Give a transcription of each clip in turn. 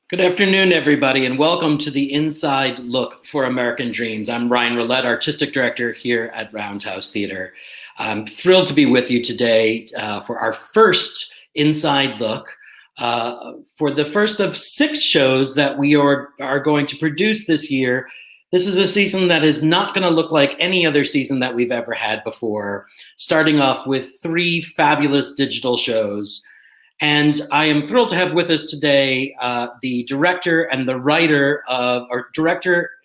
Good afternoon, everybody, and welcome to the Inside Look for American Dreams. I'm Ryan Rilette, Artistic Director here at Roundhouse Theater. I'm thrilled to be with you today for our first Inside Look for the first of 6 shows that we are going to produce this year. This is a season that is not going to look like any other season that we've ever had before, starting off with 3 fabulous digital shows. And I am thrilled to have with us today the director and the writer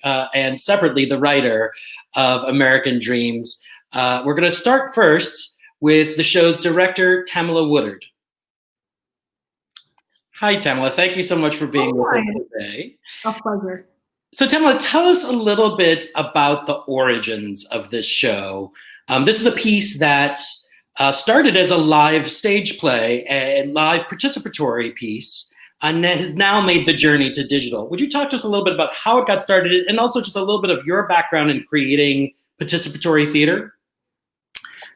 and separately the writer of American Dreams. We're going to start first with the show's director, Tamilla Woodard. Hi, Tamilla. Thank you so much for being with us today. A pleasure. So, Tamilla, tell us a little bit about the origins of this show. This is a piece that started as a live stage play, a live participatory piece, and has now made the journey to digital. Would you talk to us a little bit about how it got started and also just a little bit of your background in creating participatory theater?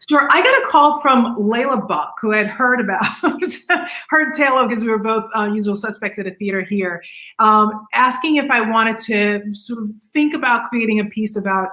Sure. I got a call from Leila Buck, who I had heard about, heard tale of, because we were both usual suspects at a theater here, asking if I wanted to sort of think about creating a piece about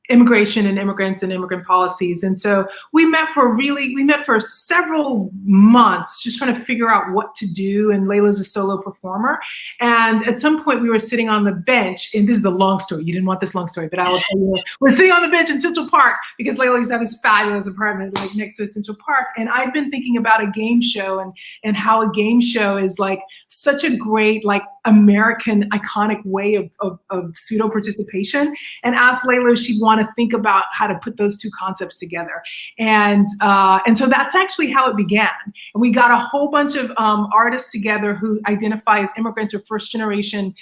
immigration and immigrants and immigrant policies. And so we met for several months just trying to figure out what to do. And Leila's a solo performer. And at some point we were sitting on the bench, and this is the long story. You didn't want this long story, but I will tell you, we're sitting on the bench in Central Park because Leila used to have this fabulous apartment like next to Central Park. And I'd been thinking about a game show and how a game show is like such a great, like American iconic way of pseudo participation, and asked Leila if she'd want to think about how to put those 2 concepts together. And so that's actually how it began. And we got a whole bunch of artists together who identify as immigrants or first generation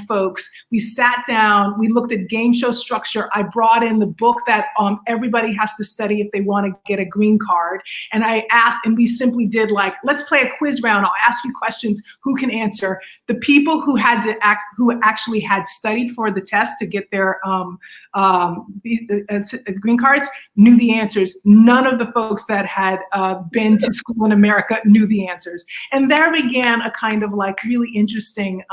folks. We sat down, we looked at game show structure. I brought in the book that everybody has to study if they want to get a green card. And I asked, and we simply did like, let's play a quiz round. I'll ask you questions, who can answer? The people who actually had studied for the test to get their green cards knew the answers. None of the folks that had been to school in America knew the answers. And there began a kind of like really interesting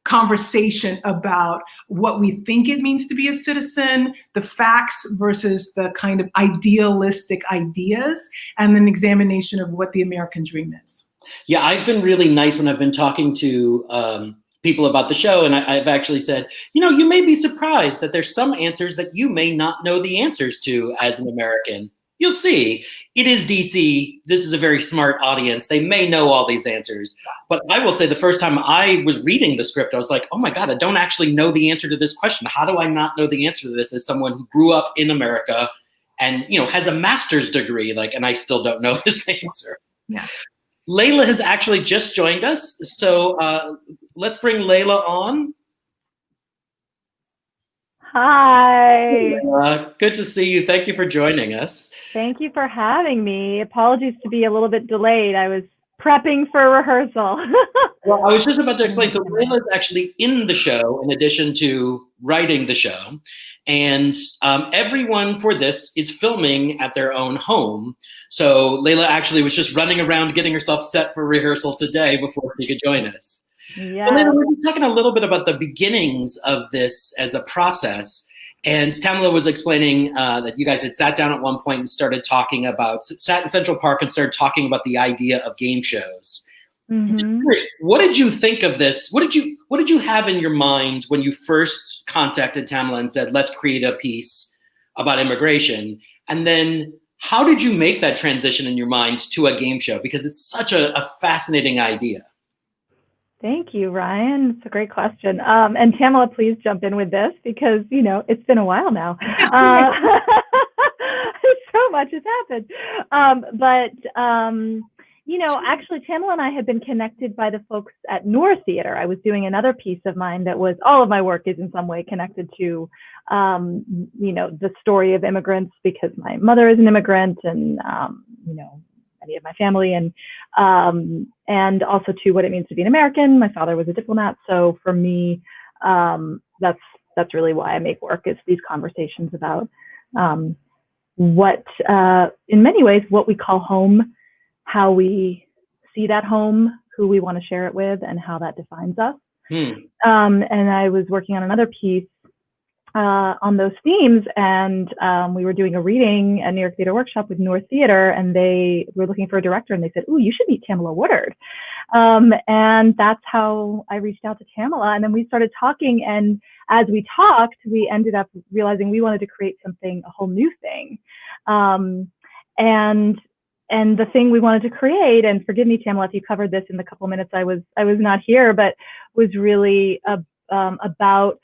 conversation about what we think it means to be a citizen, the facts versus the kind of idealistic ideas, and an examination of what the American dream is. Yeah, I've been really nice when I've been talking to people about the show, and I've actually said, you know, you may be surprised that there's some answers that you may not know the answers to as an American. You'll see. It is DC. This is a very smart audience. They may know all these answers. But I will say the first time I was reading the script, I was like, oh my God, I don't actually know the answer to this question. How do I not know the answer to this as someone who grew up in America and, you know, has a master's degree, like, and I still don't know this answer. Yeah. Leila has actually just joined us. So let's bring Leila on. Hi. Good to see you. Thank you for joining us. Thank you for having me. Apologies to be a little bit delayed. I was prepping for rehearsal. Well, I was just about to explain. So Leila is actually in the show in addition to writing the show. And everyone for this is filming at their own home. So Leila actually was just running around getting herself set for rehearsal today before she could join us. Yeah. So Leila, we're talking a little bit about the beginnings of this as a process. And Tamilla was explaining that you guys had sat down at one point and sat in Central Park and started talking about the idea of game shows. Mm-hmm. What did you think of this? What did you have in your mind when you first contacted Tamilla and said, let's create a piece about immigration? And then how did you make that transition in your mind to a game show? Because it's such a fascinating idea. Thank you, Ryan. It's a great question. And Tamilla, please jump in with this because, you know, it's been a while now. So much has happened. You know, actually, Tamilla and I had been connected by the folks at Noor Theater. I was doing another piece of mine that was, all of my work is in some way connected to, you know, the story of immigrants because my mother is an immigrant and, you know, many of my family and also to what it means to be an American. My father was a diplomat. So for me, that's really why I make work is these conversations about what, in many ways, what we call home, how we seat at home, who we want to share it with, and how that defines us. And I was working on another piece on those themes, and we were doing a reading at New York Theater Workshop with North Theater, and they were looking for a director, and they said, "Ooh, you should meet Tamilla Woodard." And that's how I reached out to Tamilla, and then we started talking, and as we talked, we ended up realizing we wanted to create something, a whole new thing. And the thing we wanted to create, and forgive me, Tamilla, if you covered this in the couple minutes I was not here, but was really about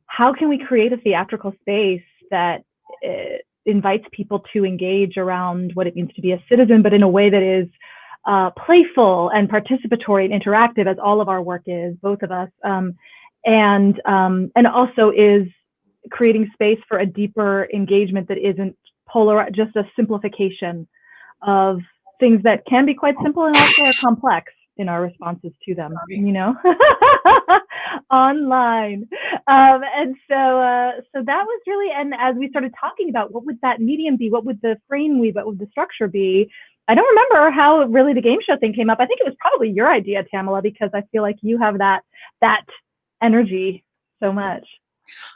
how can we create a theatrical space that invites people to engage around what it means to be a citizen, but in a way that is playful and participatory and interactive, as all of our work is, both of us, and also is creating space for a deeper engagement that isn't just a simplification of things that can be quite simple and also are complex in our responses to them, you know, online. And so that was really, and as we started talking about what would that medium be, what would the frame be, what would the structure be, I don't remember how really the game show thing came up. I think it was probably your idea, Tamilla, because I feel like you have that energy so much.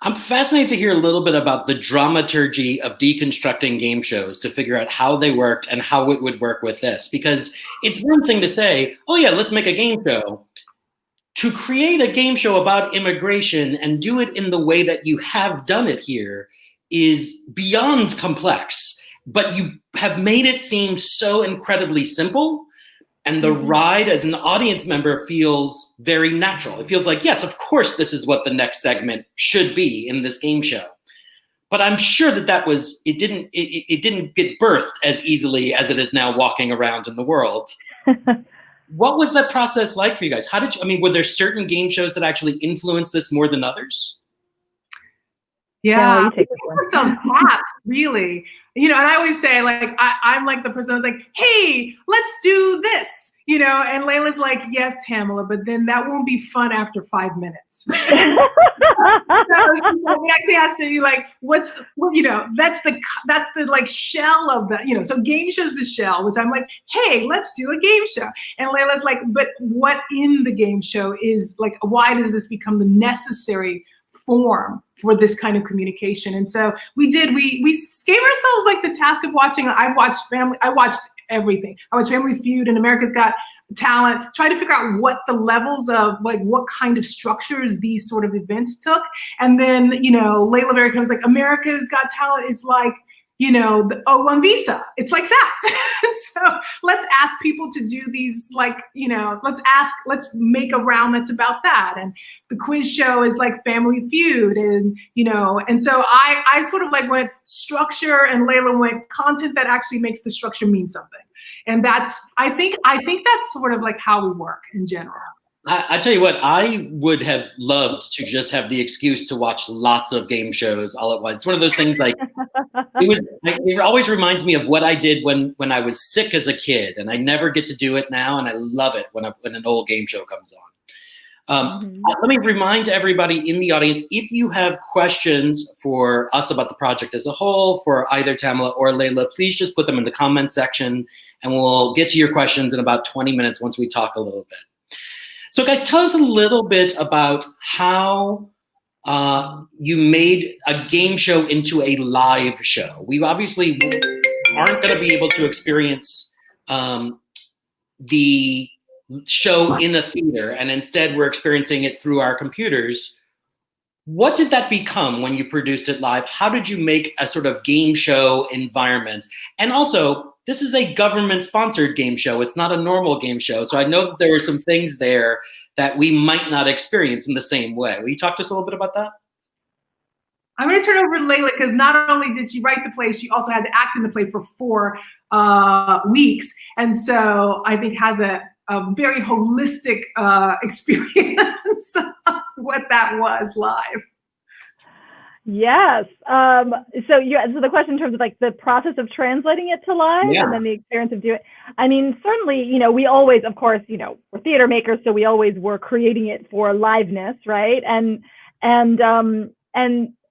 I'm fascinated to hear a little bit about the dramaturgy of deconstructing game shows to figure out how they worked and how it would work with this. Because it's one thing to say, oh yeah, let's make a game show. To create a game show about immigration and do it in the way that you have done it here is beyond complex, but you have made it seem so incredibly simple. And the ride as an audience member feels very natural. It feels like, yes, of course, this is what the next segment should be in this game show. But I'm sure it didn't get birthed as easily as it is now walking around in the world. What was that process like for you guys? Were there certain game shows that actually influenced this more than others? Yeah, sounds fast, really. You know, and I always say, like, I'm like the person who's like, hey, let's do this, you know, and Leila's like, yes, Tamilla, but then that won't be fun after 5 minutes. So it actually has to be like, you know, that's the like shell of the, you know, so game show's the shell, which I'm like, hey, let's do a game show. And Leila's like, but what in the game show is like, why does this become the necessary form for this kind of communication? And so we gave ourselves like the task of watching. I watched everything. I watched Family Feud and America's Got Talent, try to figure out what the levels of, like, what kind of structures these sort of events took. And then, you know, Leila very was like, America's Got Talent is like, you know, the O1 visa. It's like that. So let's ask people to do these, like, you know, let's make a round that's about that. And the quiz show is like Family Feud, and, you know, and so I sort of like went structure, and Leila went content that actually makes the structure mean something. And I think that's sort of like how we work in general. I tell you what, I would have loved to just have the excuse to watch lots of game shows all at once. It's one of those things, like, it always reminds me of what I did when I was sick as a kid, and I never get to do it now, and I love it when an old game show comes on. Let me remind everybody in the audience, if you have questions for us about the project as a whole, for either Tamilla or Leila, please just put them in the comment section, and we'll get to your questions in about 20 minutes once we talk a little bit. So guys, tell us a little bit about how you made a game show into a live show. We obviously aren't going to be able to experience the show in a theater, and instead we're experiencing it through our computers. What did that become when you produced it live? How did you make a sort of game show environment? And also, this is a government-sponsored game show. It's not a normal game show. So I know that there were some things there that we might not experience in the same way. Will you talk to us a little bit about that? I'm going to turn it over to Leila, because not only did she write the play, she also had to act in the play for 4 weeks. And so I think has a very holistic experience of what that was live. Yes. So the question in terms of like the process of translating it to live, and then the experience of doing it. I mean, certainly, you know, we always, of course, you know, we're theater makers, so we always were creating it for liveness, right? And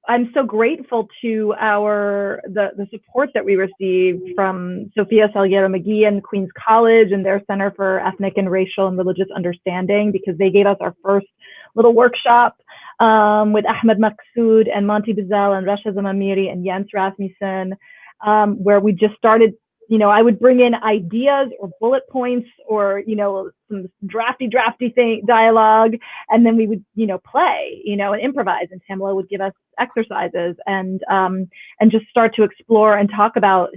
I'm so grateful to the support that we received from Sophia Salguero McGee and Queens College and their Center for Ethnic and Racial and Religious Understanding, because they gave us our first little workshop with Ahmed Maqsood and Monty Bizel and Rasha Zamamiri and Jens Rasmussen, where we just started, I would bring in ideas or bullet points or, some drafty dialogue, and then we would, play, and improvise, and Tamilla would give us exercises and just start to explore and talk about,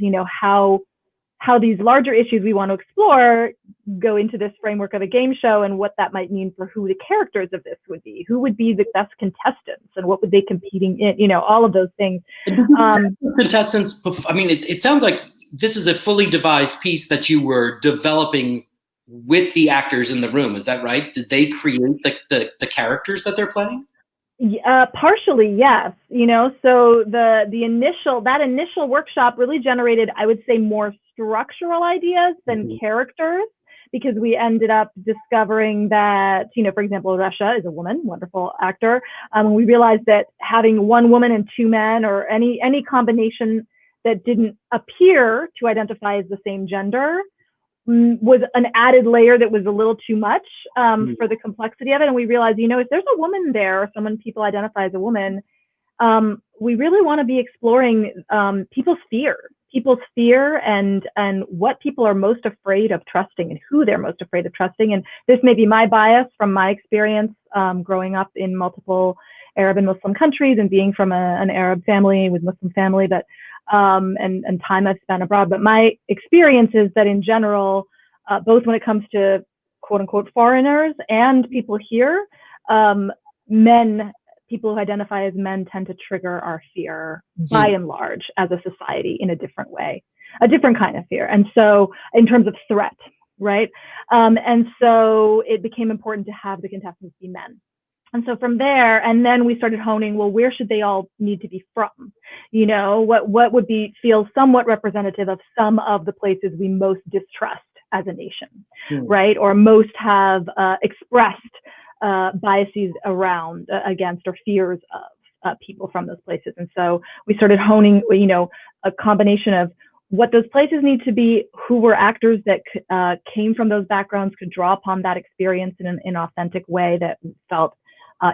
how these larger issues we want to explore go into this framework of a game show, and what that might mean for who the characters of this would be, who would be the best contestants, and what would they competing in, all of those things. Contestants, I mean, it sounds like this is a fully devised piece that you were developing with the actors in the room. Is that right? Did they create the characters that they're playing? Partially, yes. So that initial workshop really generated, I would say, more structural ideas than characters, because we ended up discovering that, for example, Rasha is a woman, wonderful actor. We realized that having one woman and two men, or any combination that didn't appear to identify as the same gender, was an added layer that was a little too much for the complexity of it. And we realized, if there's a woman there, or someone people identify as a woman, we really want to be exploring people's fear and what people are most afraid of trusting, and who they're most afraid of trusting. And this may be my bias from my experience growing up in multiple Arab and Muslim countries, and being from an Arab family with Muslim family, but and time I've spent abroad. But my experience is that in general, both when it comes to quote unquote foreigners and people here, people who identify as men tend to trigger our fear by and large as a society in a different way, a different kind of fear. And so in terms of threat, right? And so it became important to have the contestants be men. And so from there, and then we started honing, well, where should they all need to be from? What would feel somewhat representative of some of the places we most distrust as a nation, right? Or most have expressed biases around, against, or fears of people from those places. And so we started honing, a combination of what those places need to be, who were actors that came from those backgrounds, could draw upon that experience in an authentic way that felt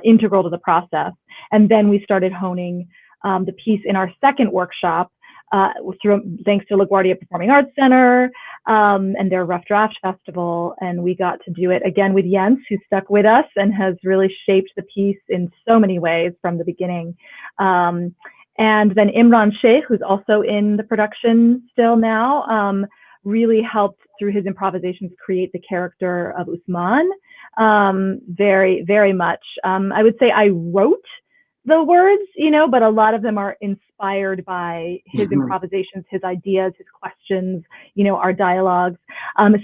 integral to the process. And then we started honing the piece in our second workshop, thanks to LaGuardia Performing Arts Center and their Rough Draft Festival. And we got to do it again with Jens, who stuck with us and has really shaped the piece in so many ways from the beginning. And then Imran Sheikh, who's also in the production still now, really helped through his improvisations create the character of Usman. Very, very much. I would say I wrote the words, but a lot of them are inspired by his improvisations, his ideas, his questions, our dialogues.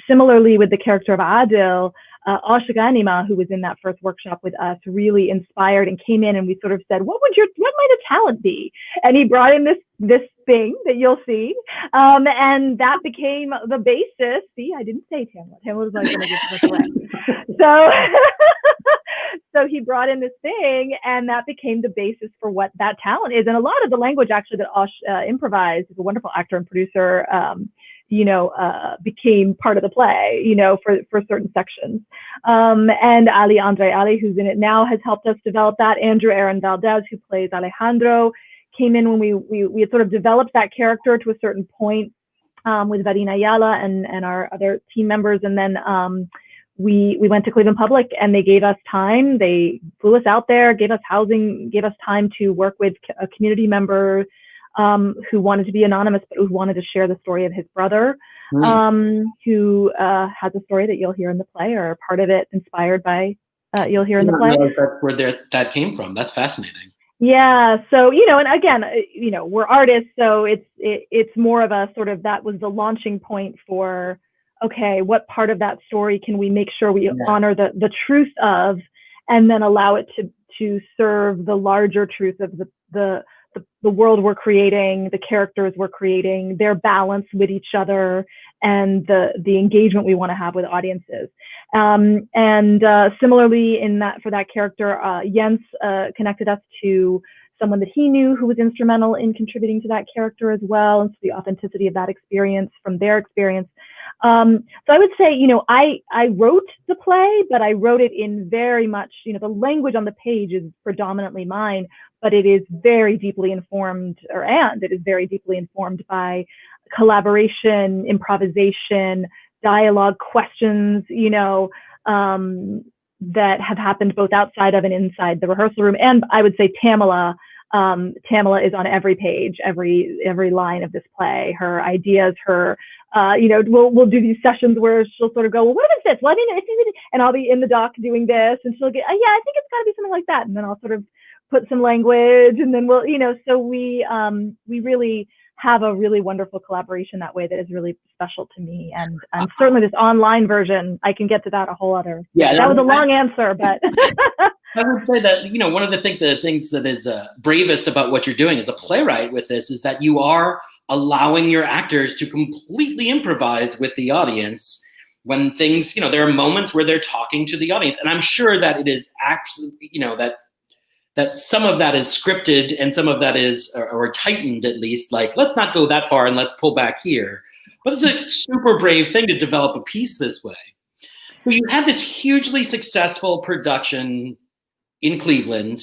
Similarly with the character of Adil, Ashik Anima, who was in that first workshop with us, really inspired and came in, and we sort of said, what might a talent be? And he brought in this thing that you'll see. And that became the basis. See, I didn't say Tamilla. Tamilla was like, going to get this away. So he brought in this thing, and that became the basis for what that talent is. And a lot of the language actually that Ash improvised, is a wonderful actor and producer, became part of the play, for certain sections. And Andre Ali, who's in it now, has helped us develop that. Andrew Aaron Valdez, who plays Alejandro, came in when we had sort of developed that character to a certain point with Varina Ayala and our other team members. And then we went to Cleveland Public, and they gave us time. They flew us out there, gave us housing, gave us time to work with a community member who wanted to be anonymous, but who wanted to share the story of his brother, who has a story that you'll hear in the play, or part of it inspired by, you'll hear in the play. That's where that came from. That's fascinating. Yeah. So, and again, we're artists, so it's more of a sort of, that was the launching point for, okay, what part of that story can we make sure we honor the truth of, and then allow it to serve the larger truth of the world we're creating, the characters we're creating, their balance with each other, and the engagement we want to have with audiences. And similarly, for that character, Jens connected us to someone that he knew who was instrumental in contributing to that character as well, and so the authenticity of that experience from their experience. So I would say, I wrote the play, but I wrote it in very much, the language on the page is predominantly mine, but it is very deeply informed, it is very deeply informed by collaboration, improvisation, dialogue, questions, that have happened both outside of and inside the rehearsal room. And I would say Tamilla is on every page, every line of this play. Her ideas, we'll do these sessions where she'll sort of go, well, what is this? Well, I mean, and I'll be in the dock doing this, and she'll get, yeah, I think it's got to be something like that. And then I'll sort of put some language, and then we'll, so we really have a really wonderful collaboration that way that is really special to me. And certainly this online version, I can get to that a whole other. Yeah, that was a long answer, but. I would say that, one of the things that is bravest about what you're doing as a playwright with this is that you are allowing your actors to completely improvise with the audience when things, there are moments where they're talking to the audience. And I'm sure that it is absolutely, that some of that is scripted and some of that is, or tightened at least, like, let's not go that far and let's pull back here. But it's a super brave thing to develop a piece this way. So you had this hugely successful production in Cleveland.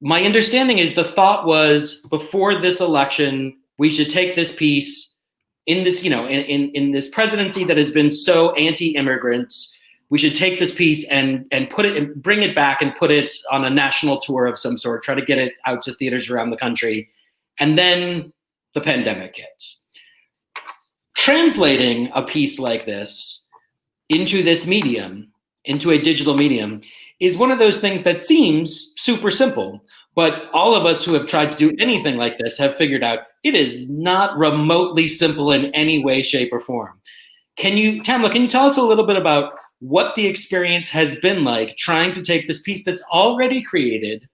My understanding is the thought was, before this election, we should take this piece in this, in this presidency that has been so anti-immigrant. We should take this piece and put it and bring it back and put it on a national tour of some sort, try to get it out to theaters around the country. And then the pandemic hit. Translating a piece like this into this medium, into a digital medium, is one of those things that seems super simple. But all of us who have tried to do anything like this have figured out it is not remotely simple in any way, shape, or form. Tamilla, can you tell us a little bit about what the experience has been like trying to take this piece that's already created,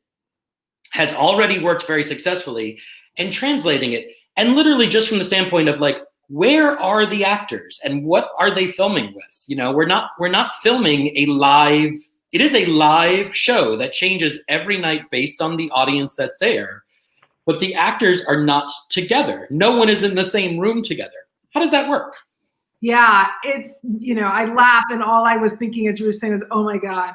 has already worked very successfully, and translating it, and literally just from the standpoint of like, where are the actors and what are they filming with? We're not filming a live. It is a live show that changes every night based on the audience that's there, but the actors are not together. No one is in the same room together. How does that work? Yeah, it's, I laugh, and all I was thinking as you were saying was, oh my God.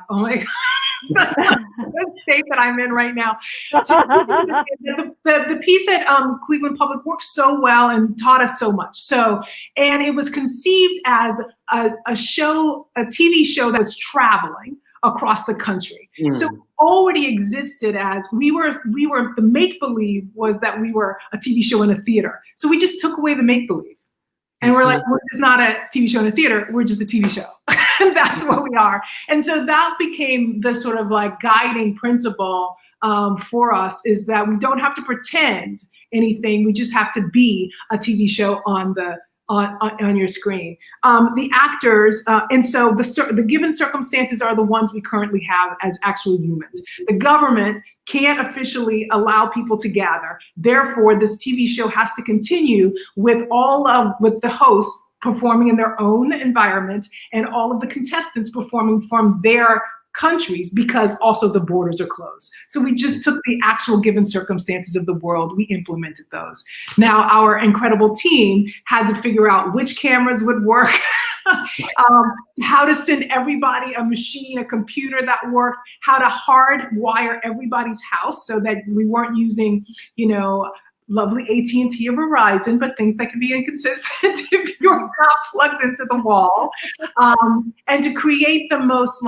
That's the state that I'm in right now. The piece at Cleveland Public worked so well and taught us so much. And it was conceived as a TV show that was traveling across the country. So it already existed as the make-believe was that we were a TV show in a theater. So we just took away the make-believe. And we're like, we're just not a TV show in a theater, we're just a TV show. And that's what we are. And so that became the sort of like guiding principle for us, is that we don't have to pretend anything, we just have to be a TV show on your screen. The actors, and so the given circumstances are the ones we currently have as actual humans. The government can't officially allow people to gather. Therefore, this TV show has to continue with with the hosts performing in their own environment and all of the contestants performing from their countries, because also the borders are closed. So we just took the actual given circumstances of the world, we implemented those. Now our incredible team had to figure out which cameras would work, how to send everybody a machine, a computer that worked, how to hardwire everybody's house so that we weren't using, lovely AT&T or Verizon, but things that can be inconsistent if you're not plugged into the wall, and to create the most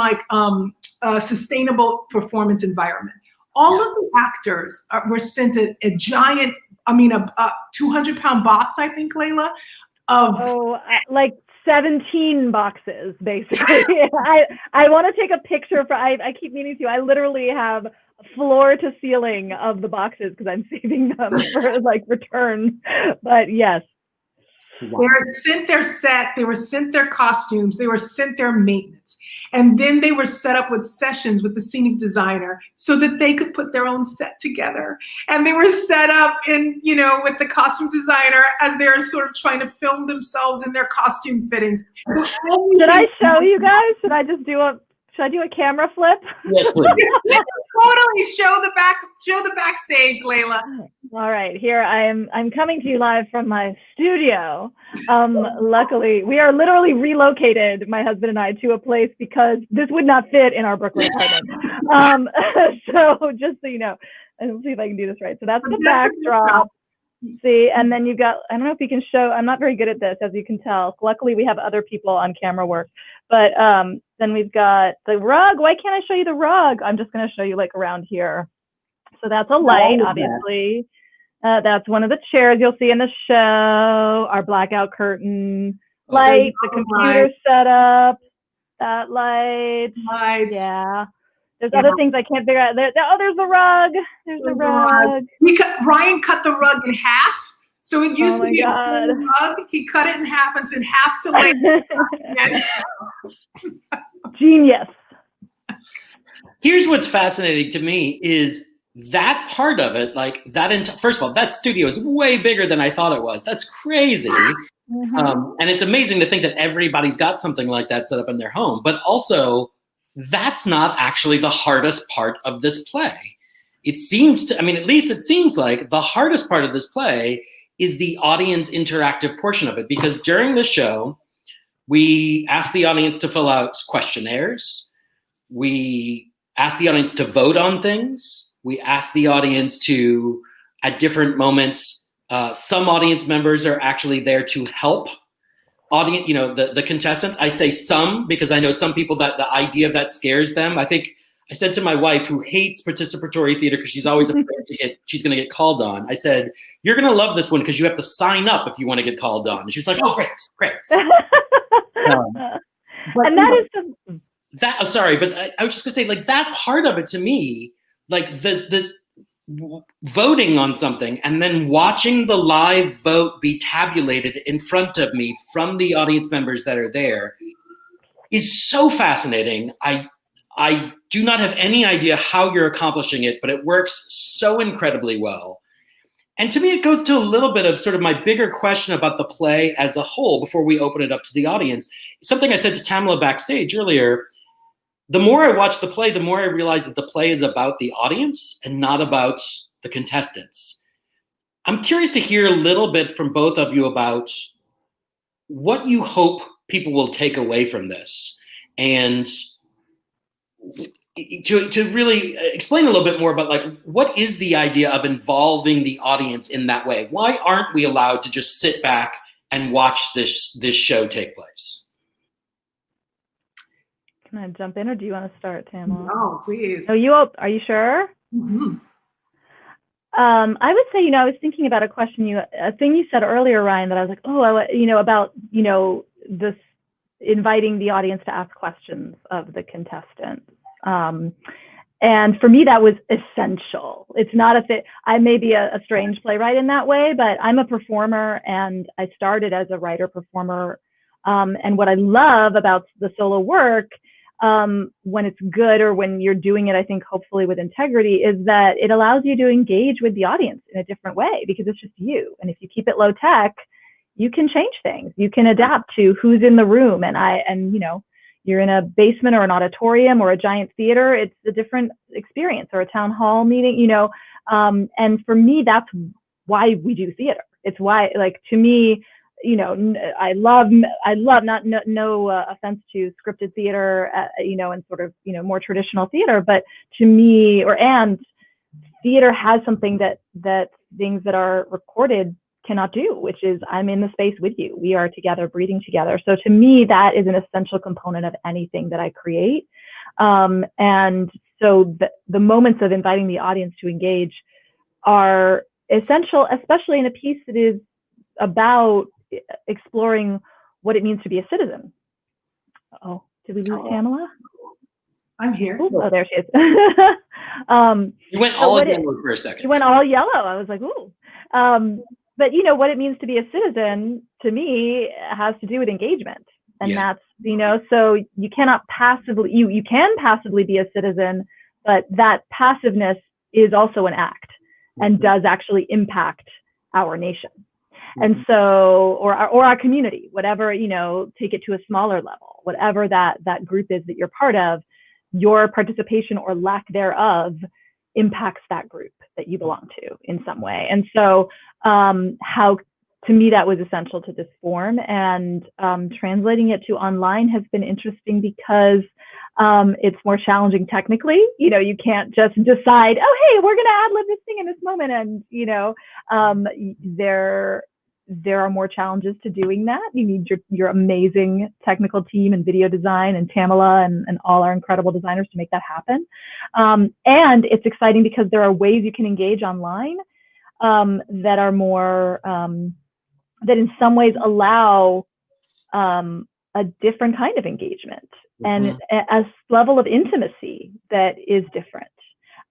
sustainable performance environment. All of the actors were sent a giant, a 200-pound box, I think, Leila, of like 17 boxes, basically. I want to take a picture I keep meaning to. I literally have floor to ceiling of the boxes because I'm saving them for return. But yes. Wow. They were sent their set, they were sent their costumes, they were sent their maintenance. And then they were set up with sessions with the scenic designer so that they could put their own set together. And they were set up with the costume designer as they're sort of trying to film themselves in their costume fittings. Should I show you guys? Should I just do a Should I do a camera flip? Yes, please. Totally show the backstage, Leila. All right, here I'm coming to you live from my studio. Luckily, we are literally relocated, my husband and I, to a place because this would not fit in our Brooklyn apartment. So just so you know, and let's see if I can do this right. So that's the backdrop. See, and then you've got, I don't know if you can show, I'm not very good at this, as you can tell. Luckily, we have other people on camera work. But then we've got the rug. Why can't I show you the rug? I'm just going to show you like around here. So that's a light, obviously. That's one of the chairs you'll see in the show. Our blackout curtain, light, the computer setup, that light. Lights. Yeah. There's other things I can't figure out. There's the rug. There's the rug. Ryan cut the rug in half. So it used to be a God. rug. He cut it in half and said half to Leila. Genius. Here's what's fascinating to me is that part of it, like that. First of all, that studio is way bigger than I thought it was. That's crazy. Mm-hmm. And it's amazing to think that everybody's got something like that set up in their home. But also, that's not actually the hardest part of this play. It seems to, I mean, at least it seems like the hardest part of this play is the audience interactive portion of it. Because during the show, we ask the audience to fill out questionnaires. We ask the audience to vote on things. We ask the audience to, at different moments, some audience members are actually there to help audience, the contestants. I say some because I know some people that the idea of that scares them. I think I said to my wife, who hates participatory theater because she's always afraid she's going to get called on. I said, "You're going to love this one because you have to sign up if you want to get called on." And she was like, "Oh, great." And that is that. I'm sorry, but I was just going to say, like, that part of it to me, like the voting on something and then watching the live vote be tabulated in front of me from the audience members that are there is so fascinating. I do not have any idea how you're accomplishing it, but it works so incredibly well. And to me, it goes to a little bit of sort of my bigger question about the play as a whole before we open it up to the audience. Something I said to Tamilla backstage earlier, the more I watch the play, the more I realize that the play is about the audience and not about the contestants. I'm curious to hear a little bit from both of you about what you hope people will take away from this, and to really explain a little bit more about, like, what is the idea of involving the audience in that way? Why aren't we allowed to just sit back and watch this show take place? Can I jump in, or do you want to start, Tamilla? No, please. Oh, are you sure? Mm-hmm. I would say, I was thinking about a thing you said earlier, Ryan, that I was like, about, this inviting the audience to ask questions of the contestants. And for me, that was essential. It's not I may be a strange playwright in that way, but I'm a performer, and I started as a writer performer. And what I love about the solo work, when it's good, or when you're doing it, I think hopefully with integrity, is that it allows you to engage with the audience in a different way because it's just you. And if you keep it low tech, you can change things. You can adapt to who's in the room. And you're in a basement or an auditorium or a giant theater, it's a different experience, or a town hall meeting, and for me, that's why we do theater. It's why, like, to me, I love no offense to scripted theater, and sort of, more traditional theater, but to me, and theater has something that things that are recorded cannot do, which is I'm in the space with you. We are together, breathing together. So to me, that is an essential component of anything that I create. And so the moments of inviting the audience to engage are essential, especially in a piece that is about exploring what it means to be a citizen. Oh, did we lose Tamilla? I'm here. Oh, there she is. You went all yellow for a second. You went all yellow. I was like, ooh. But what it means to be a citizen, to me, has to do with engagement. And that's, so you cannot passively, you can passively be a citizen, but that passiveness is also an act and does actually impact our nation. And so, or our community, whatever, take it to a smaller level, whatever that group is that you're part of, your participation or lack thereof impacts that group that you belong to in some way. And so how, to me, that was essential to this form. And translating it to online has been interesting because it's more challenging technically. You know, you can't just decide, oh, hey, we're going to ad lib this thing in this moment. And, you know, there are more challenges to doing that. You need your amazing technical team and video design and Tamilla and all our incredible designers to make that happen. And it's exciting because there are ways you can engage online that are more, that in some ways allow a different kind of engagement and a level of intimacy that is different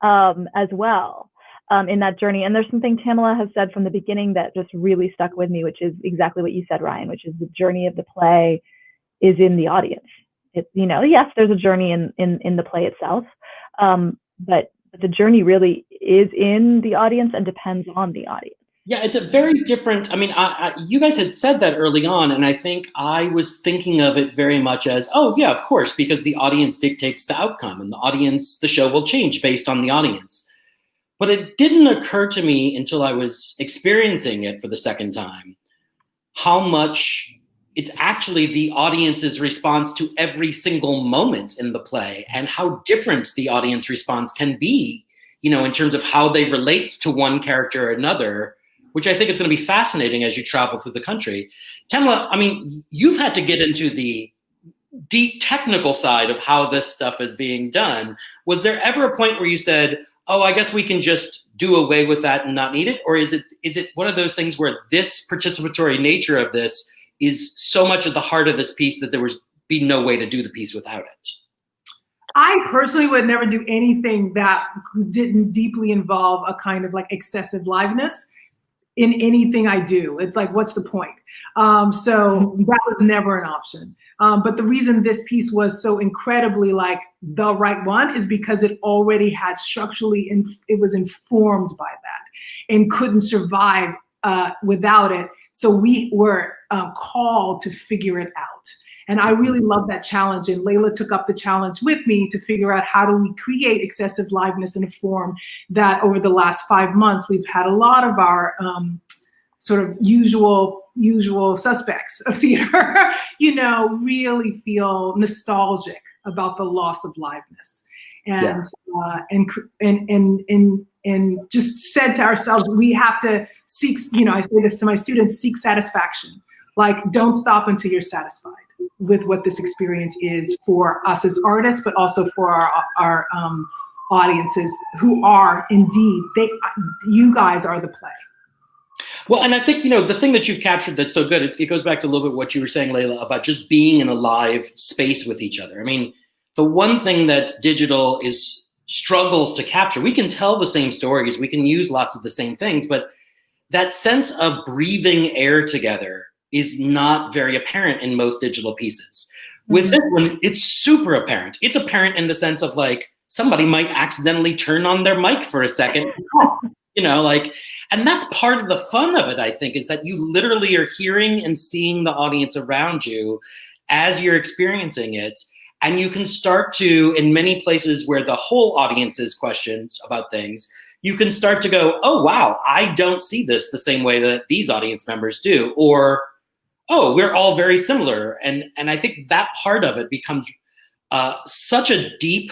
as well. In that journey. And there's something Tamilla has said from the beginning that just really stuck with me, which is exactly what you said, Ryan, which is the journey of the play is in the audience. It, you know, yes, there's a journey in the play itself, but the journey really is in the audience and depends on the audience. Yeah, it's a very different, I mean, you guys had said that early on, and I think I was thinking of it very much as, oh yeah, of course, because the audience dictates the outcome, and the show will change based on the audience. But it didn't occur to me until I was experiencing it for the second time, how much it's actually the audience's response to every single moment in the play, and how different the audience response can be, you know, in terms of how they relate to one character or another, which I think is going to be fascinating as you travel through the country. Tamilla, I mean, you've had to get into the deep technical side of how this stuff is being done. Was there ever a point where you said, oh, I guess we can just do away with that and not need it? Or is it one of those things where this participatory nature of this is so much at the heart of this piece that there would be no way to do the piece without it? I personally would never do anything that didn't deeply involve a kind of like excessive liveness in anything I do. It's like, what's the point? So that was never an option. But the reason this piece was so incredibly like the right one is because it already had structurally, it was informed by that and couldn't survive without it. So we were called to figure it out. And I really love that challenge. And Leila took up the challenge with me to figure out how do we create excessive liveness in a form that over the last 5 months, we've had a lot of our sort of usual suspects of theater, you know, really feel nostalgic about the loss of liveness. And, and just said to ourselves, we have to seek, you know, I say this to my students, seek satisfaction. Like, don't stop until you're satisfied with what this experience is for us as artists, but also for our audiences who are indeed, you guys are the play. Well, and I think, you know, the thing that you've captured that's so good, it goes back to a little bit what you were saying, Leila, about just being in a live space with each other. I mean, the one thing that digital struggles to capture, we can tell the same stories, we can use lots of the same things, but that sense of breathing air together is not very apparent in most digital pieces. With this one, it's super apparent. It's apparent in the sense of like, somebody might accidentally turn on their mic for a second, you know, like, and that's part of the fun of it, I think, is that you literally are hearing and seeing the audience around you as you're experiencing it. And you can start to, in many places where the whole audience is questions about things, you can start to go, oh, wow, I don't see this the same way that these audience members do. Or, oh, we're all very similar. And I think that part of it becomes such a deep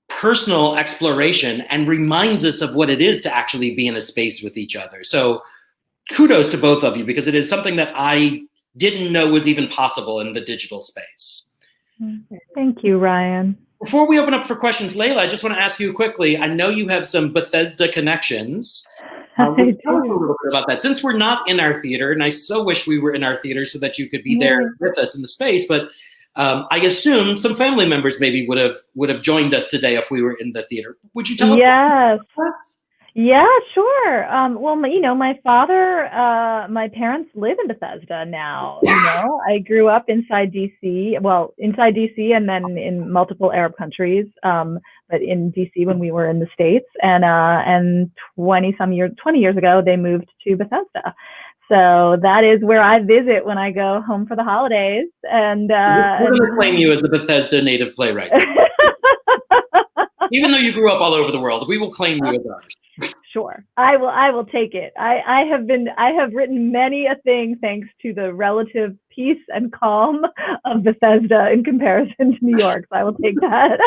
personal exploration and reminds us of what it is to actually be in a space with each other. So kudos to both of you, because it is something that I didn't know was even possible in the digital space. Thank you, Ryan. Before we open up for questions, Leila, I just want to ask you quickly, I know you have some Bethesda connections. Tell us a little bit about that. Since we're not in our theater, and I so wish we were in our theater so that you could be there with us in the space, but I assume some family members maybe would have joined us today if we were in the theater. Would you tell us? Yes. Yeah, sure. Well, you know, my father, my parents live in Bethesda now. You know, I grew up inside DC, and then in multiple Arab countries, but in DC when we were in the States. And 20 years ago, they moved to Bethesda. So that is where I visit when I go home for the holidays. And we're going to claim you as the Bethesda native playwright. Even though you grew up all over the world, we will claim you as ours. Sure, I will take it. I have written many a thing thanks to the relative peace and calm of Bethesda in comparison to New York. So I will take that.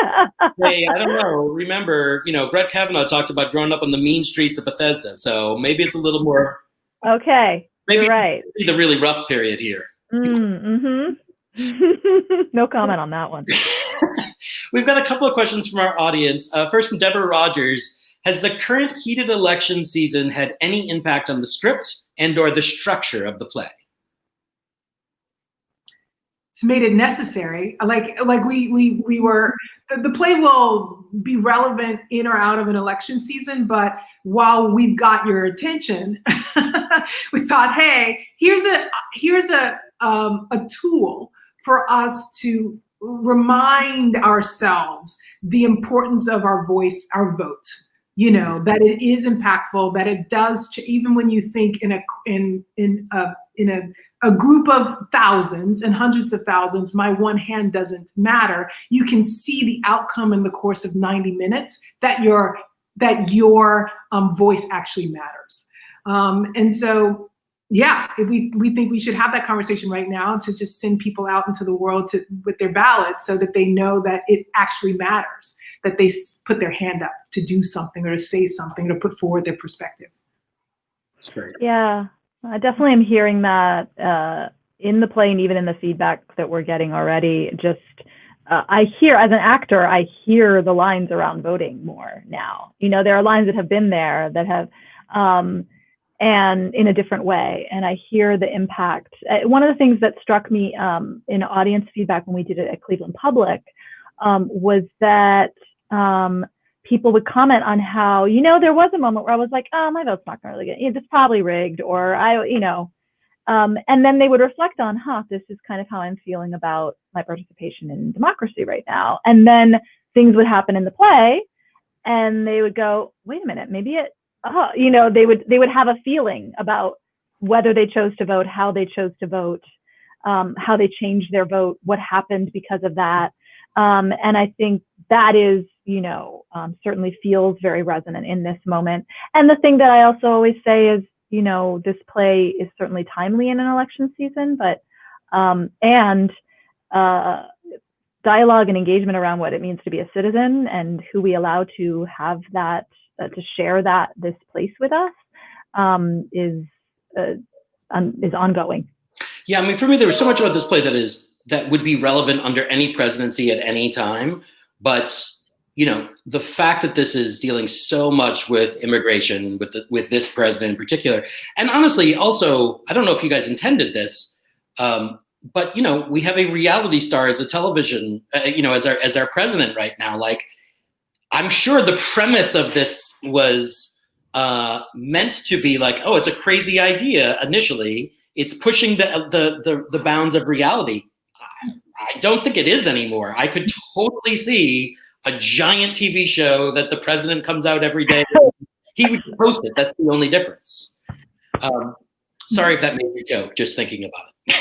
Hey, I don't know. Remember, Brett Kavanaugh talked about growing up on the mean streets of Bethesda, so maybe it's a little more. Okay, maybe you're right. See the really rough period here. No comment on that one. We've got a couple of questions from our audience. First from Deborah Rogers. Has the current heated election season had any impact on the script and/or the structure of the play? It's made it necessary. Like we were, the play will be relevant in or out of an election season, but while we've got your attention, we thought, hey, here's a tool for us to remind ourselves the importance of our voice, our vote. That it is impactful, that it does, even when you think in a group of thousands and hundreds of thousands, my one hand doesn't matter. You can see the outcome in the course of 90 minutes that your voice actually matters. And so, yeah, we think we should have that conversation right now to just send people out into the world with their ballots so that they know that it actually matters, that they put their hand up to do something or to say something or to put forward their perspective. That's great. Yeah, I definitely am hearing that in the play and even in the feedback that we're getting already. Just I hear, as an actor, I hear the lines around voting more now. There are lines that have been there that have, and in a different way. And I hear the impact. One of the things that struck me in audience feedback when we did it at Cleveland Public was that people would comment on how, there was a moment where I was like, oh, my vote's not going to really get, it's probably rigged, or and then they would reflect on, this is kind of how I'm feeling about my participation in democracy right now. And then things would happen in the play and they would go, wait a minute, maybe they would have a feeling about whether they chose to vote, how they chose to vote, how they changed their vote, what happened because of that. And I think that is, certainly feels very resonant in this moment. And the thing that I also always say is, this play is certainly timely in an election season, but, dialogue and engagement around what it means to be a citizen and who we allow to have that, to share this place with us, is ongoing. Yeah, I mean, for me, there was so much about this play that would be relevant under any presidency at any time. But, the fact that this is dealing so much with immigration, with this president in particular, and honestly, also, I don't know if you guys intended this, but, we have a reality star as a television, as our president right now. Like, I'm sure the premise of this was meant to be like, oh, it's a crazy idea initially. It's pushing the bounds of reality. I don't think it is anymore. I could totally see a giant TV show that the president comes out every day. He would post it. That's the only difference. Sorry if that made you joke, just thinking about it.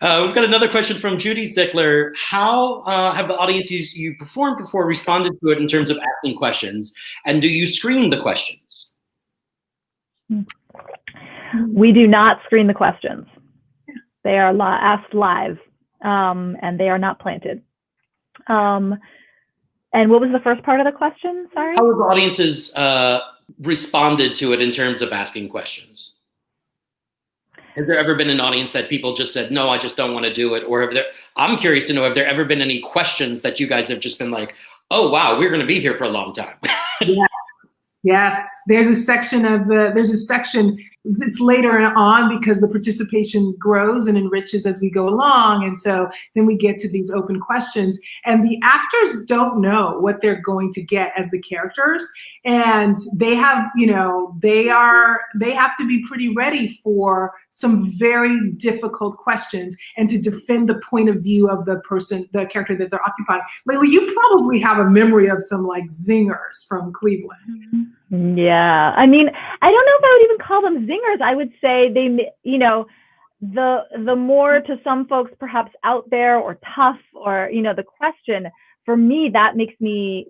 We've got another question from Judy Zickler. How have the audiences you performed before responded to it in terms of asking questions? And do you screen the questions? We do not screen the questions. They are asked live, and they are not planted. And what was the first part of the question? Sorry. How have the audiences responded to it in terms of asking questions? Has there ever been an audience that people just said, no, I just don't want to do it? Or I'm curious to know, have there ever been any questions that you guys have just been like, oh, wow, we're going to be here for a long time? Yes, there's a section that's later on because the participation grows and enriches as we go along. And so then we get to these open questions and the actors don't know what they're going to get as the characters. And they have, they have to be pretty ready for some very difficult questions and to defend the point of view of the character that they're occupying. Leila, you probably have a memory of some like zingers from Cleveland. Yeah, I mean, I don't know if I would even call them zingers. I would say they, the more to some folks perhaps out there or tough or, the question for me, that's the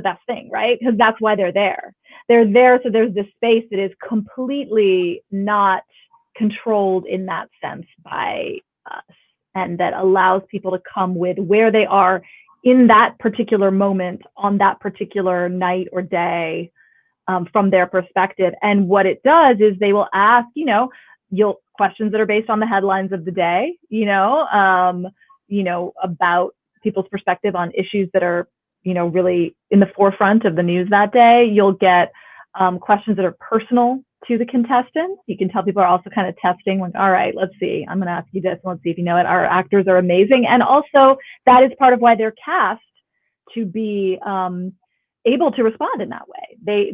best thing, right? Because that's why they're there. They're there, so there's this space that is completely not controlled in that sense by us, and that allows people to come with where they are in that particular moment on that particular night or day, from their perspective. And what it does is they will ask, questions that are based on the headlines of the day, about people's perspective on issues that are, really in the forefront of the news that day. You'll get questions that are personal to the contestants. You can tell people are also kind of testing, like, all right, let's see, I'm going to ask you this, and let's see if you know it. Our actors are amazing. And also that is part of why they're cast, to be able to respond in that way.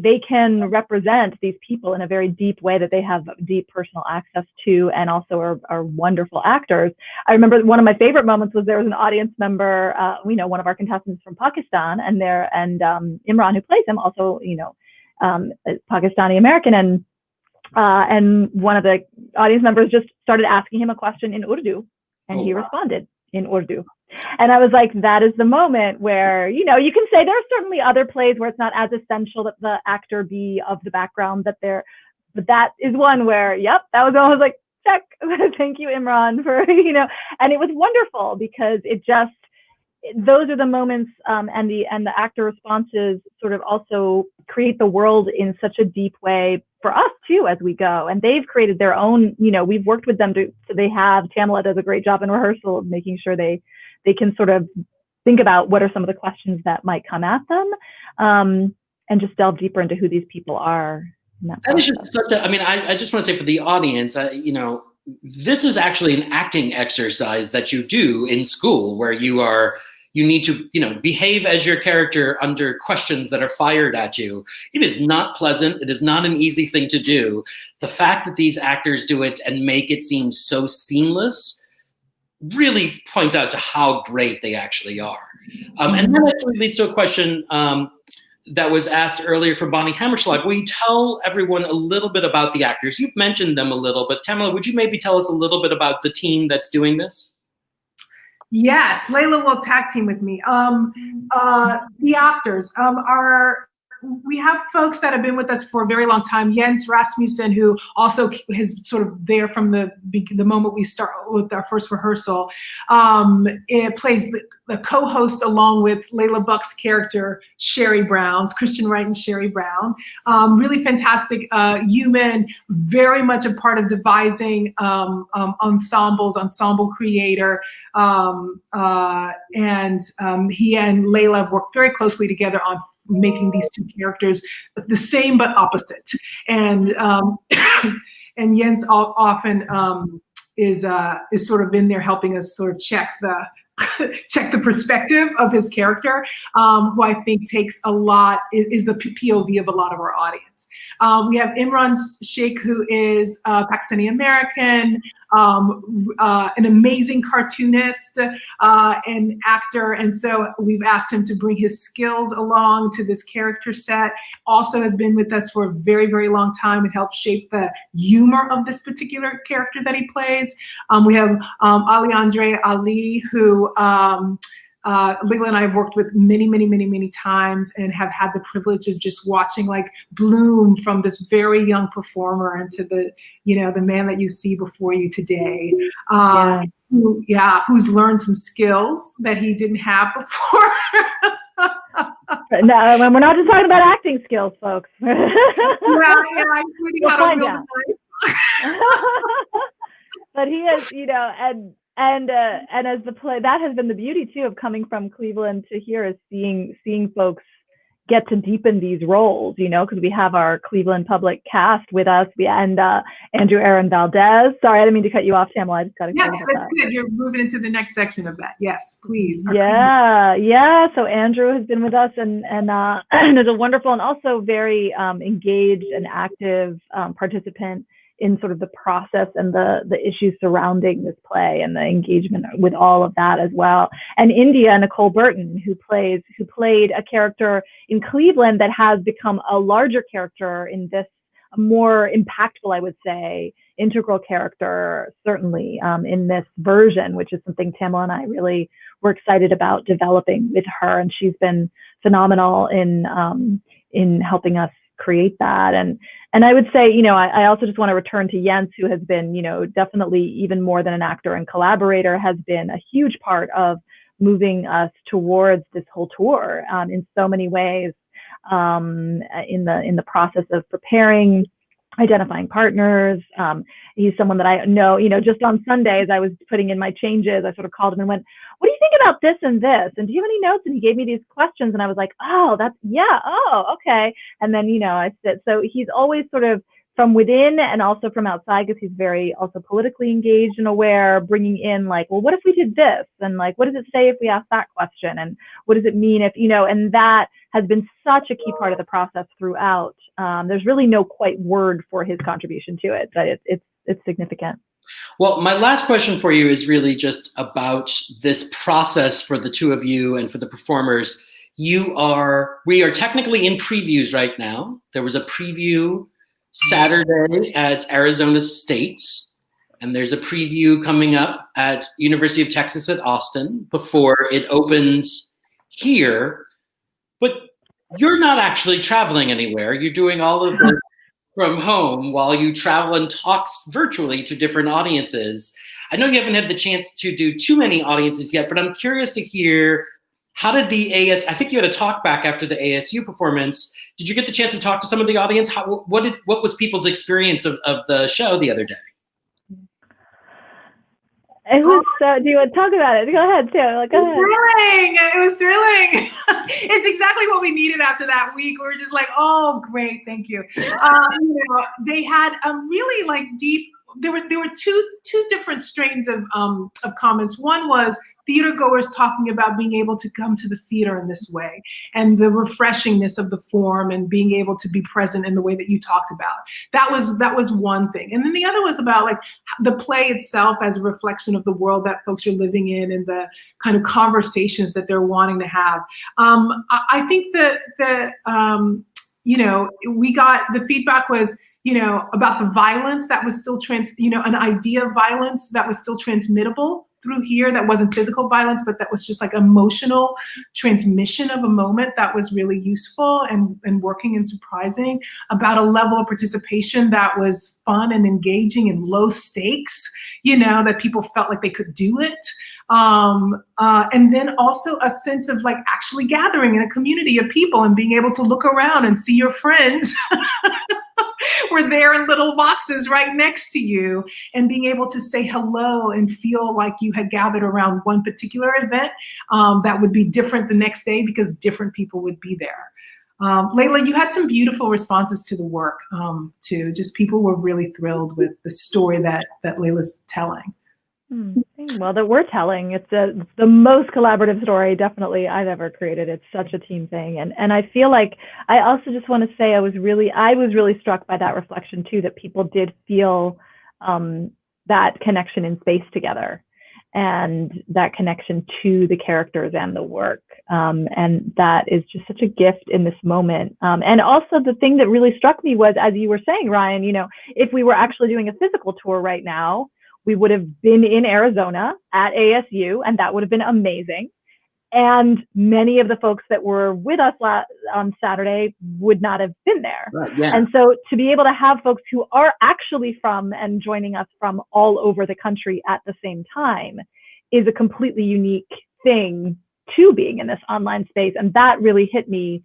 They can represent these people in a very deep way that they have deep personal access to, and also are wonderful actors. I remember one of my favorite moments was there was an audience member, one of our contestants from Pakistan, and Imran, who plays him, also, Pakistani American, and one of the audience members just started asking him a question in Urdu, and he responded in Urdu. And I was like, that is the moment where, you can say there are certainly other plays where it's not as essential that the actor be of the background but that is one where, yep, that was, I was like, check. Thank you, Imran, for, and it was wonderful because those are the moments, and the actor responses sort of also create the world in such a deep way for us too as we go. And they've created their own, we've worked with them so Tamilla does a great job in rehearsal of making sure they can sort of think about what are some of the questions that might come at them, and just delve deeper into who these people are. That is just I just want to say for the audience, this is actually an acting exercise that you do in school, where you need to, behave as your character under questions that are fired at you. It is not pleasant. It is not an easy thing to do. The fact that these actors do it and make it seem so seamless really points out to how great they actually are. And that actually leads to a question that was asked earlier from Bonnie Hammerschlag. Will you tell everyone a little bit about the actors? You've mentioned them a little, but Tamilla, would you maybe tell us a little bit about the team that's doing this? Yes, Leila will tag team with me. The actors we have folks that have been with us for a very long time. Jens Rasmussen, who also is sort of there from the moment we start with our first rehearsal. It plays the co-host along with Leila Buck's character, Sherry Brown, Christian Wright and Sherry Brown. Really fantastic human, very much a part of devising ensemble creator. He and Leila have worked very closely together on making these two characters the same but opposite. And and Jens often is sort of in there helping us sort of check the perspective of his character, who I think takes a lot, is the POV of a lot of our audience. We have Imran Sheikh, who is Pakistani American, an amazing cartoonist and actor. And so we've asked him to bring his skills along to this character set. Also has been with us for a very, very long time and helped shape the humor of this particular character that he plays. We have Alejandre Ali, who Leila and I have worked with many times and have had the privilege of just watching like bloom from this very young performer into the man that you see before you today. Who's learned some skills that he didn't have before. No, we're not just talking about acting skills, folks. Including how to wield a knife. But he is, and as the play, that has been the beauty too of coming from Cleveland to here, is seeing folks get to deepen these roles, because we have our Cleveland public cast with us, and Andrew Aaron Valdez. Sorry, I didn't mean to cut you off, Tamilla. I just got to. Yes, that's good. You're moving into the next section of that. Yes, please. Yeah. So Andrew has been with us and is a wonderful and also very engaged and active participant in sort of the process and the issues surrounding this play and the engagement with all of that as well. And India Nicole Burton, who played a character in Cleveland that has become a larger character in this, more impactful, I would say, integral character, certainly, in this version, which is something Tamilla and I really were excited about developing with her. And she's been phenomenal in helping us create that. And I would say, I also just want to return to Jens, who has been, definitely even more than an actor and collaborator, has been a huge part of moving us towards this whole tour in so many ways, in the process of preparing, identifying partners. He's someone that I know, just on Sundays, I was putting in my changes. I sort of called him and went, what do you think about this and this? And do you have any notes? And he gave me these questions and I was like, oh, okay. And then, I sit. So he's always sort of from within and also from outside, because he's very also politically engaged and aware, bringing in like, well, what if we did this? And like, what does it say if we ask that question? And what does it mean if, and that has been such a key part of the process throughout. There's really no quite word for his contribution to it, but it's significant. Well, my last question for you is really just about this process for the two of you and for the performers. We are technically in previews right now. There was a preview Saturday at Arizona State, and there's a preview coming up at University of Texas at Austin before it opens here. But you're not actually traveling anywhere. You're doing all of this from home while you travel and talk virtually to different audiences. I know you haven't had the chance to do too many audiences yet, but I'm curious to hear, how did I think you had a talk back after the ASU performance. Did you get the chance to talk to some of the audience? What was people's experience of the show the other day? It was do you want to talk about it? Go ahead, Tim. Go ahead. Thrilling. It was thrilling. It's exactly what we needed after that week. We were just like, oh, great, thank you. They had really like deep. There were two different strains of comments. One was theater goers talking about being able to come to the theater in this way and the refreshingness of the form and being able to be present in the way that you talked about. That was one thing. And then the other was about like the play itself as a reflection of the world that folks are living in and the kind of conversations that they're wanting to have. I think that we got the feedback was, about the violence that was still an idea of violence that was still transmittable through here, that wasn't physical violence, but that was just like emotional transmission of a moment that was really useful and working and surprising, about a level of participation that was fun and engaging and low stakes, that people felt like they could do it. And then also a sense of like actually gathering in a community of people and being able to look around and see your friends were there in little boxes right next to you, and being able to say hello and feel like you had gathered around one particular event that would be different the next day because different people would be there. Leila, you had some beautiful responses to the work too. Just people were really thrilled with the story that Leila's telling. Well, that we're telling. It's the most collaborative story definitely I've ever created. It's such a team thing. And I feel like I also just want to say I was really struck by that reflection too, that people did feel that connection in space together and that connection to the characters and the work. And that is just such a gift in this moment. And also the thing that really struck me was, as you were saying, Ryan, if we were actually doing a physical tour right now, we would have been in Arizona at ASU, and that would have been amazing. And many of the folks that were with us on Saturday would not have been there. Right, yeah. And so to be able to have folks who are actually from and joining us from all over the country at the same time is a completely unique thing to being in this online space. And that really hit me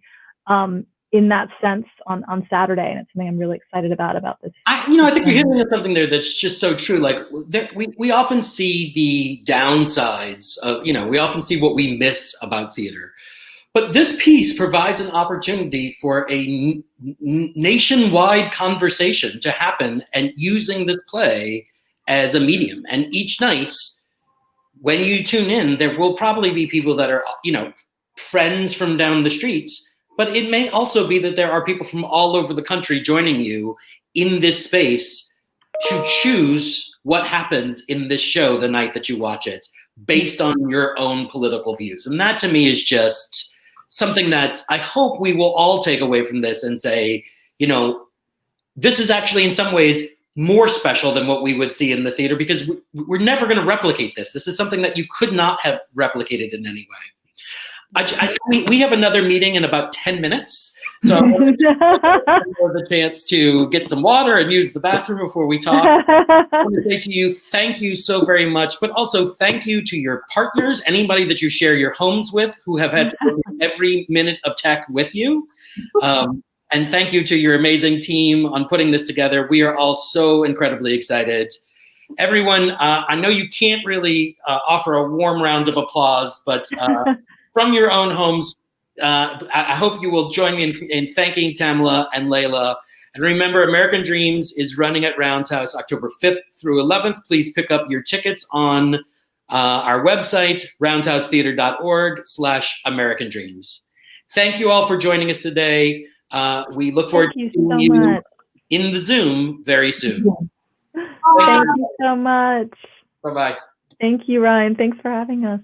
in that sense on Saturday, and it's something I'm really excited about this. I think you're hitting on something there that's just so true. Like we often see the downsides of, we often see what we miss about theater, but this piece provides an opportunity for a nationwide conversation to happen, and using this play as a medium. And each night, when you tune in, there will probably be people that are, friends from down the streets. But it may also be that there are people from all over the country joining you in this space to choose what happens in this show the night that you watch it, based on your own political views. And that to me is just something that I hope we will all take away from this and say, this is actually in some ways more special than what we would see in the theater, because we're never going to replicate this. This is something that you could not have replicated in any way. We have another meeting in about 10 minutes, so I want the chance to get some water and use the bathroom before we talk. I want to say to you, thank you so very much, but also thank you to your partners, anybody that you share your homes with, who have had to work every minute of tech with you. And thank you to your amazing team on putting this together. We are all so incredibly excited. Everyone, I know you can't really offer a warm round of applause, but from your own homes, I hope you will join me in thanking Tamilla and Leila. And remember, American Dreams is running at Roundhouse October 5th through 11th. Please pick up your tickets on our website, roundhousetheater.org/American Dreams. Thank you all for joining us today. We look forward to seeing you in the Zoom very soon. Thank you so much. Bye-bye. Thank you, Ryan. Thanks for having us.